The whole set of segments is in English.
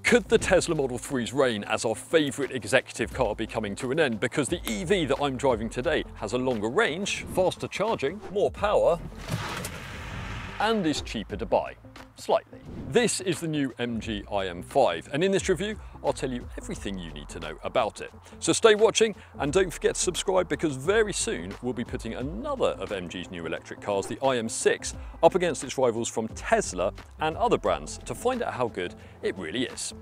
Could the Tesla Model 3's reign as our favourite executive car be coming to an end because the EV that I'm driving today has a longer range, faster charging, more power, and is cheaper to buy? Slightly. This is the new MG IM5, and in this review I'll tell you everything you need to know about it. So stay watching and don't forget to subscribe, because very soon we'll be putting another of MG's new electric cars, the IM6, up against its rivals from Tesla and other brands to find out how good it really is.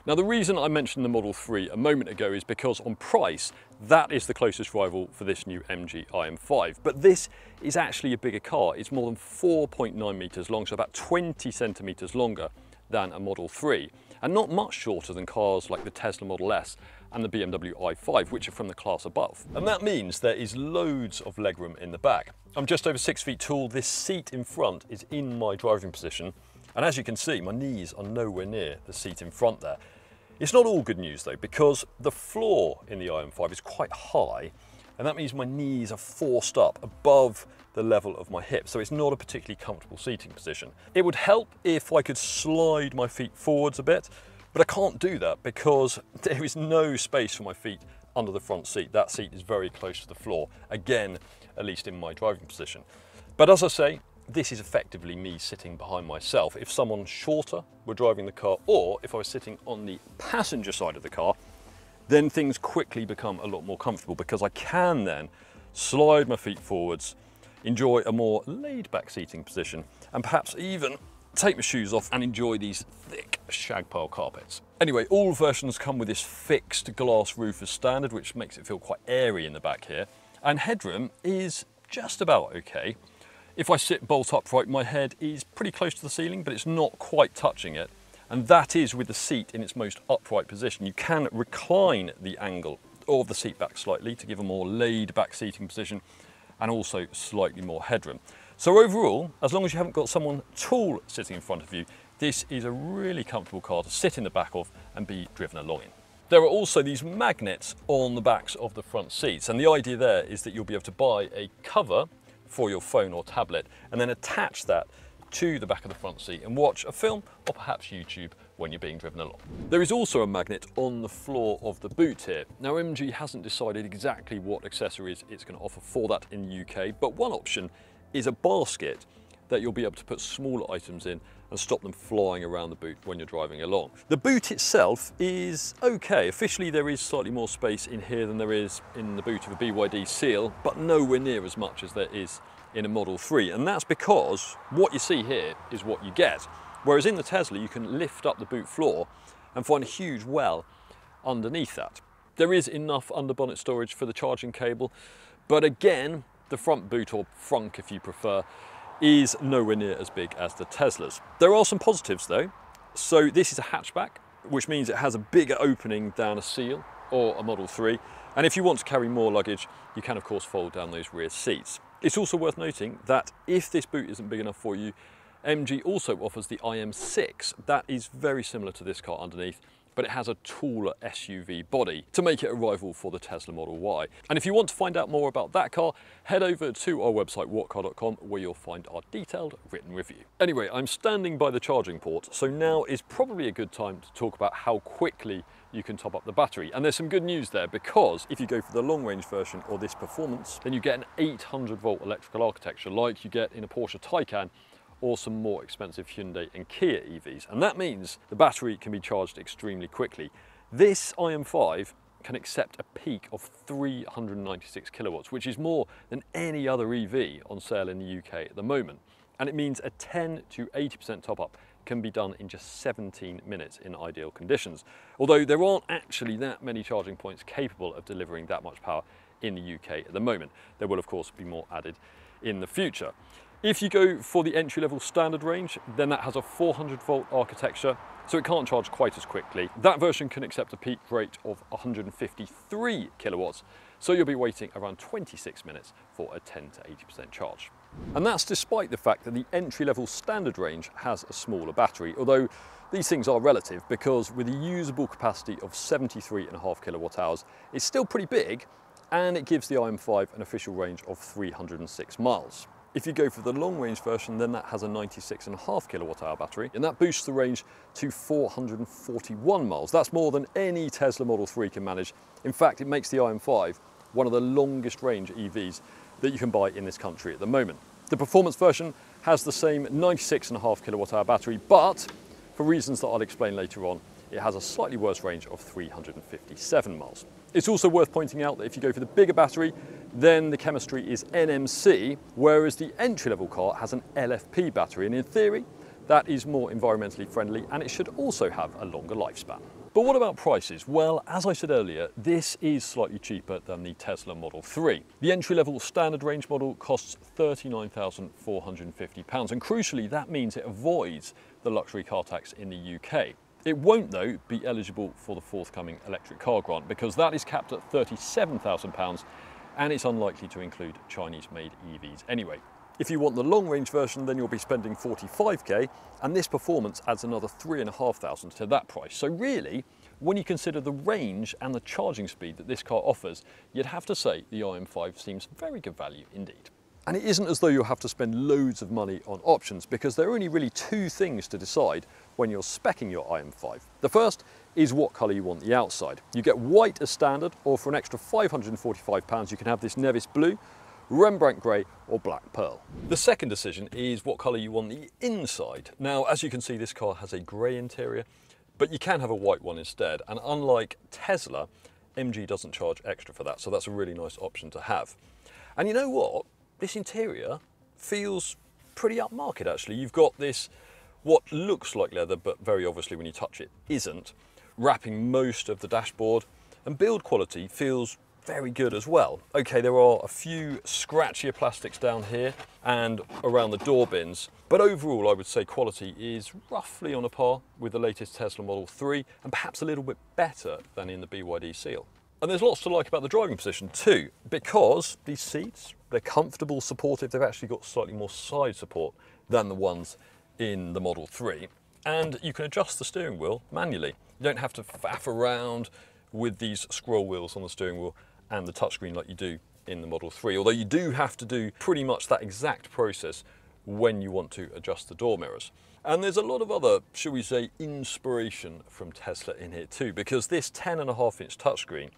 Now, the reason I mentioned the Model 3 a moment ago is because on price, that is the closest rival for this new MG IM5. But this is actually a bigger car. It's more than 4.9 metres long, so about 20 centimetres longer than a Model 3, and not much shorter than cars like the Tesla Model S and the BMW i5, which are from the class above. And that means there is loads of legroom in the back. I'm just over 6 feet tall. This seat in front is in my driving position, and as you can see, my knees are nowhere near the seat in front there. It's not all good news though, because the floor in the IM5 is quite high, and that means my knees are forced up above the level of my hips, so it's not a particularly comfortable seating position. It would help if I could slide my feet forwards a bit, but I can't do that because there is no space for my feet under the front seat. That seat is very close to the floor, again, at least in my driving position. But as I say, this is effectively me sitting behind myself. If someone shorter were driving the car, or if I was sitting on the passenger side of the car, then things quickly become a lot more comfortable, because I can then slide my feet forwards, enjoy a more laid-back seating position, and perhaps even take my shoes off and enjoy these thick shag pile carpets. Anyway, all versions come with this fixed glass roof as standard, which makes it feel quite airy in the back here, and headroom is just about okay. If I sit bolt upright, my head is pretty close to the ceiling, but it's not quite touching it. And that is with the seat in its most upright position. You can recline the angle of the seat back slightly to give a more laid back seating position, and also slightly more headroom. So overall, as long as you haven't got someone tall sitting in front of you, this is a really comfortable car to sit in the back of and be driven along in. There are also these magnets on the backs of the front seats, and the idea there is that you'll be able to buy a cover for your phone or tablet and then attach that to the back of the front seat and watch a film or perhaps YouTube when you're being driven along. There is also a magnet on the floor of the boot here. Now, MG hasn't decided exactly what accessories it's going to offer for that in the UK, but one option is a basket that you'll be able to put smaller items in and stop them flying around the boot when you're driving along. The boot itself is okay. Officially, there is slightly more space in here than there is in the boot of a BYD Seal, but nowhere near as much as there is in a Model 3. And that's because what you see here is what you get. Whereas in the Tesla, you can lift up the boot floor and find a huge well underneath that. There is enough underbonnet storage for the charging cable, but again, the front boot, or frunk if you prefer, is nowhere near as big as the Teslas. There are some positives though. So this is a hatchback, which means it has a bigger opening than a Seal or a Model 3. And if you want to carry more luggage, you can of course fold down those rear seats. It's also worth noting that if this boot isn't big enough for you, MG also offers the IM6. That is very similar to this car underneath, but it has a taller SUV body to make it a rival for the Tesla Model Y. And if you want to find out more about that car, head over to our website whatcar.com, where you'll find our detailed written review. Anyway, I'm standing by the charging port, so now is probably a good time to talk about how quickly you can top up the battery. And there's some good news there, because if you go for the long range version or this performance, then you get an 800 volt electrical architecture like you get in a Porsche Taycan or some more expensive Hyundai and Kia EVs. And that means the battery can be charged extremely quickly. This IM5 can accept a peak of 396 kilowatts, which is more than any other EV on sale in the UK at the moment. And it means a 10 to 80% top up can be done in just 17 minutes in ideal conditions. Although there aren't actually that many charging points capable of delivering that much power in the UK at the moment. There will of course be more added in the future. If you go for the entry-level standard range, then that has a 400 volt architecture, so it can't charge quite as quickly. That version can accept a peak rate of 153 kilowatts, so you'll be waiting around 26 minutes for a 10 to 80% charge. And that's despite the fact that the entry-level standard range has a smaller battery, although these things are relative, because with a usable capacity of 73.5 kilowatt hours, it's still pretty big, and it gives the IM5 an official range of 306 miles. If you go for the long range version, then that has a 96.5 kilowatt hour battery, and that boosts the range to 441 miles. That's more than any Tesla Model 3 can manage. In fact, it makes the IM5 one of the longest range EVs that you can buy in this country at the moment. The performance version has the same 96.5 kilowatt hour battery, but for reasons that I'll explain later on, it has a slightly worse range of 357 miles. It's also worth pointing out that if you go for the bigger battery, then the chemistry is NMC, whereas the entry-level car has an LFP battery, and in theory, that is more environmentally friendly, and it should also have a longer lifespan. But what about prices? Well, as I said earlier, this is slightly cheaper than the Tesla Model 3. The entry-level standard range model costs £39,450, and crucially, that means it avoids the luxury car tax in the UK. It won't, though, be eligible for the forthcoming electric car grant, because that is capped at £37,000, and it's unlikely to include Chinese-made EVs anyway. If you want the long-range version, then you'll be spending 45k, and this performance adds another 3,500 to that price. So really, when you consider the range and the charging speed that this car offers, you'd have to say the IM5 seems very good value indeed. And it isn't as though you'll have to spend loads of money on options, because there are only really two things to decide when you're speccing your IM5. The first is what colour you want the outside. You get white as standard, or for an extra £545 you can have this Nevis blue, Rembrandt grey or black pearl. The second decision is what colour you want the inside. Now, as you can see, this car has a grey interior, but you can have a white one instead, and unlike Tesla, MG doesn't charge extra for that, so that's a really nice option to have. And you know what? This interior feels pretty upmarket actually. You've got this, what looks like leather, but very obviously when you touch it isn't, wrapping most of the dashboard, and build quality feels very good as well. Okay, there are a few scratchier plastics down here and around the door bins, but overall I would say quality is roughly on a par with the latest Tesla Model 3, and perhaps a little bit better than in the BYD Seal. And there's lots to like about the driving position too, because these seats, they're comfortable, supportive, they've actually got slightly more side support than the ones in the Model 3, and you can adjust the steering wheel manually. You don't have to faff around with these scroll wheels on the steering wheel and the touchscreen like you do in the Model 3, although you do have to do pretty much that exact process when you want to adjust the door mirrors. And there's a lot of other, shall we say, inspiration from Tesla in here too, because this 10.5-inch touchscreen,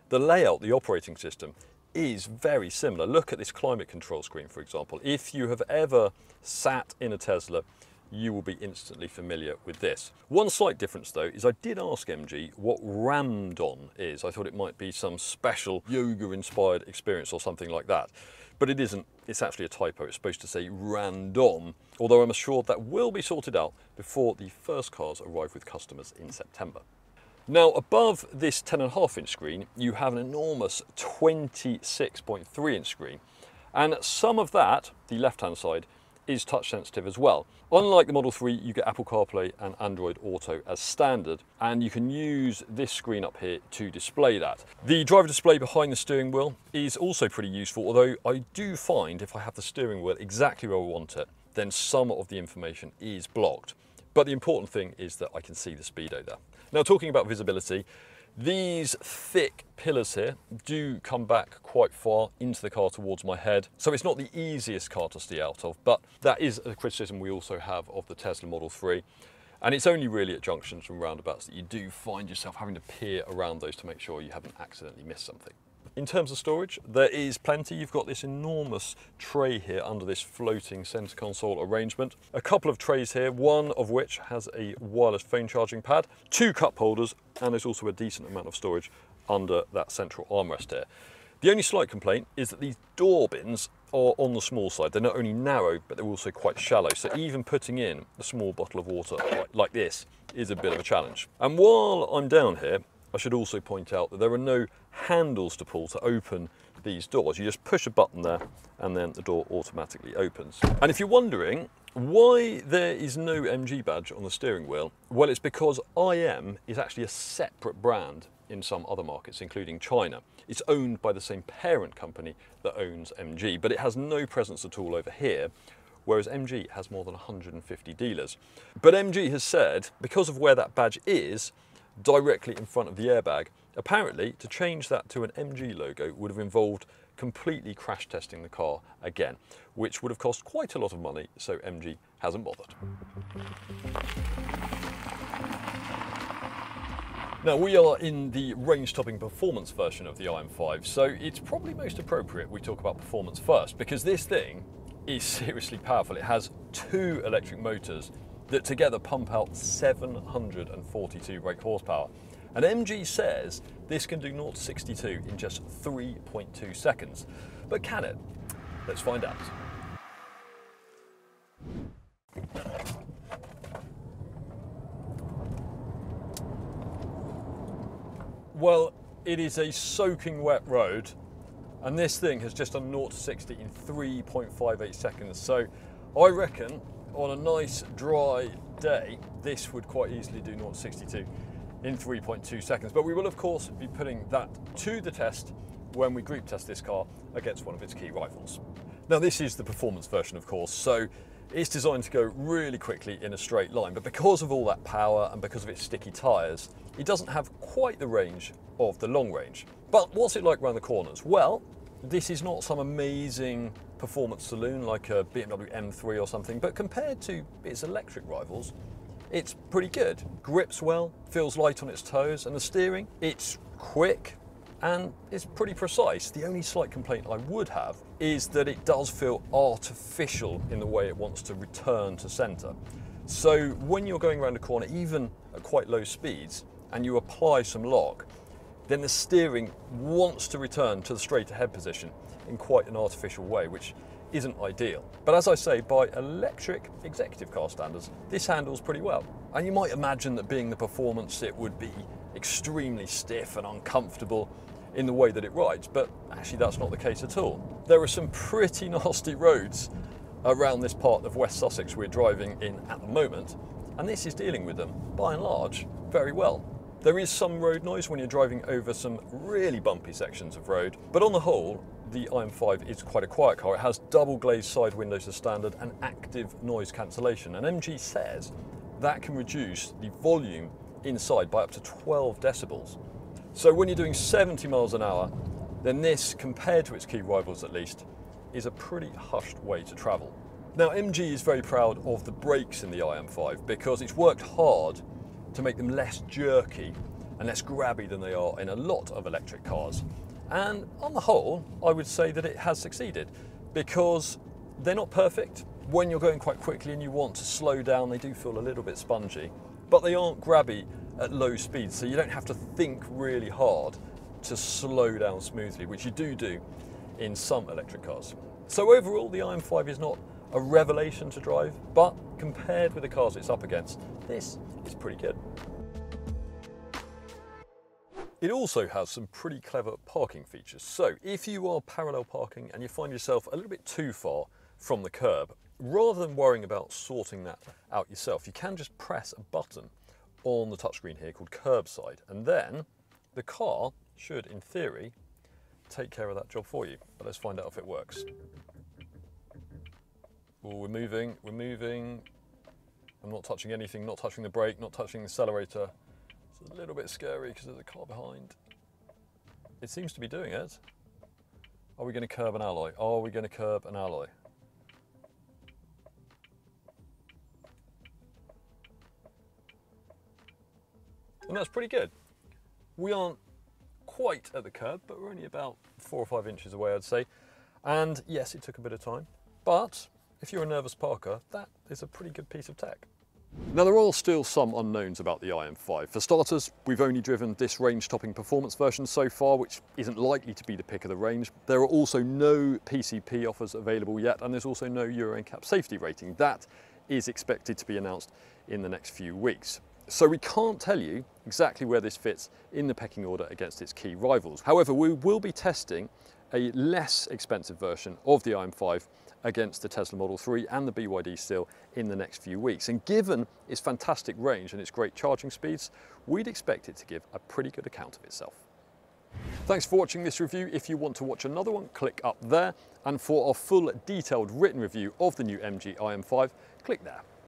the layout, the operating system, is very similar. Look at this climate control screen, for example. If you have ever sat in a Tesla, you will be instantly familiar with this. One slight difference though is I did ask MG what Ramdon is. I thought it might be some special yoga-inspired experience or something like that. But it isn't, it's actually a typo. It's supposed to say random, although I'm assured that will be sorted out before the first cars arrive with customers in September. Now, above this 10.5-inch screen, you have an enormous 26.3-inch screen. And some of that, the left-hand side, is touch sensitive as well. Unlike the Model 3, you get Apple CarPlay and Android Auto as standard, and you can use this screen up here to display that. The driver display behind the steering wheel is also pretty useful, although I do find if I have the steering wheel exactly where I want it, then some of the information is blocked. But the important thing is that I can see the speedo there. Now, talking about visibility, these thick pillars here do come back quite far into the car towards my head, so it's not the easiest car to see out of, but that is a criticism we also have of the Tesla Model 3, and it's only really at junctions and roundabouts that you do find yourself having to peer around those to make sure you haven't accidentally missed something. In terms of storage, there is plenty. You've got this enormous tray here under this floating center console arrangement. A couple of trays here, one of which has a wireless phone charging pad, 2 cup holders, and there's also a decent amount of storage under that central armrest here. The only slight complaint is that these door bins are on the small side. They're not only narrow, but they're also quite shallow. So even putting in a small bottle of water like this is a bit of a challenge. And while I'm down here, I should also point out that there are no handles to pull to open these doors. You just push a button there and then the door automatically opens. And if you're wondering why there is no MG badge on the steering wheel, well, it's because IM is actually a separate brand in some other markets, including China. It's owned by the same parent company that owns MG, but it has no presence at all over here, whereas MG has more than 150 dealers. But MG has said, because of where that badge is, directly in front of the airbag, apparently to change that to an MG logo would have involved completely crash testing the car again, which would have cost quite a lot of money, so MG hasn't bothered. Now, we are in the range-topping performance version of the IM5, so it's probably most appropriate we talk about performance first, because this thing is seriously powerful. It has 2 electric motors that together pump out 742 brake horsepower. And MG says this can do 0 to 62 in just 3.2 seconds. But can it? Let's find out. Well, it is a soaking wet road, and this thing has just done 0 to 60 in 3.58 seconds. So I reckon on a nice dry day, this would quite easily do 0 to 62 in 3.2 seconds. But we will of course be putting that to the test when we group test this car against one of its key rivals. Now, this is the performance version, of course, so it's designed to go really quickly in a straight line, but because of all that power and because of its sticky tyres, it doesn't have quite the range of the long range. But what's it like around the corners? Well, this is not some amazing performance saloon like a BMW M3 or something, but compared to its electric rivals, it's pretty good. Grips well, feels light on its toes, and the steering, it's quick and it's pretty precise. The only slight complaint I would have is that it does feel artificial in the way it wants to return to centre. So when you're going around a corner, even at quite low speeds, and you apply some lock, then the steering wants to return to the straight ahead position in quite an artificial way, which isn't ideal. But as I say, by electric executive car standards, this handles pretty well. And you might imagine that being the performance, it would be extremely stiff and uncomfortable in the way that it rides, but actually that's not the case at all. There are some pretty nasty roads around this part of West Sussex we're driving in at the moment, and this is dealing with them, by and large, very well. There is some road noise when you're driving over some really bumpy sections of road, but on the whole, the IM5 is quite a quiet car. It has double glazed side windows as standard and active noise cancellation, and MG says that can reduce the volume inside by up to 12 decibels. So when you're doing 70 miles an hour, then this, compared to its key rivals at least, is a pretty hushed way to travel. Now, MG is very proud of the brakes in the IM5 because it's worked hard to make them less jerky and less grabby than they are in a lot of electric cars. And on the whole, I would say that it has succeeded because they're not perfect. When you're going quite quickly and you want to slow down, they do feel a little bit spongy, but they aren't grabby at low speeds, so you don't have to think really hard to slow down smoothly, which you do in some electric cars. So overall, the IM5 is not a revelation to drive, but compared with the cars it's up against, this is pretty good. It also has some pretty clever parking features. So if you are parallel parking and you find yourself a little bit too far from the curb, rather than worrying about sorting that out yourself, you can just press a button on the touchscreen here called curbside, and then the car should, in theory, take care of that job for you. But let's find out if it works. Oh, we're moving. I'm not touching anything, not touching the brake, not touching the accelerator. It's a little bit scary because there's a car behind. It seems to be doing it. Are we going to curb an alloy? Are we going to curb an alloy? And that's pretty good. We aren't quite at the curb, but we're only about 4 or 5 inches away, I'd say. And yes, it took a bit of time, but if you're a nervous parker, that is a pretty good piece of tech. Now, there are still some unknowns about the IM5. For starters, we've only driven this range-topping performance version so far, which isn't likely to be the pick of the range. There are also no PCP offers available yet, and there's also no Euro NCAP safety rating. That is expected to be announced in the next few weeks. So we can't tell you exactly where this fits in the pecking order against its key rivals. However, we will be testing a less expensive version of the IM5 against the Tesla Model 3 and the BYD still in the next few weeks. And given its fantastic range and its great charging speeds, we'd expect it to give a pretty good account of itself. Thanks for watching this review. If you want to watch another one, click up there. And for our full detailed written review of the new MG IM5, click there.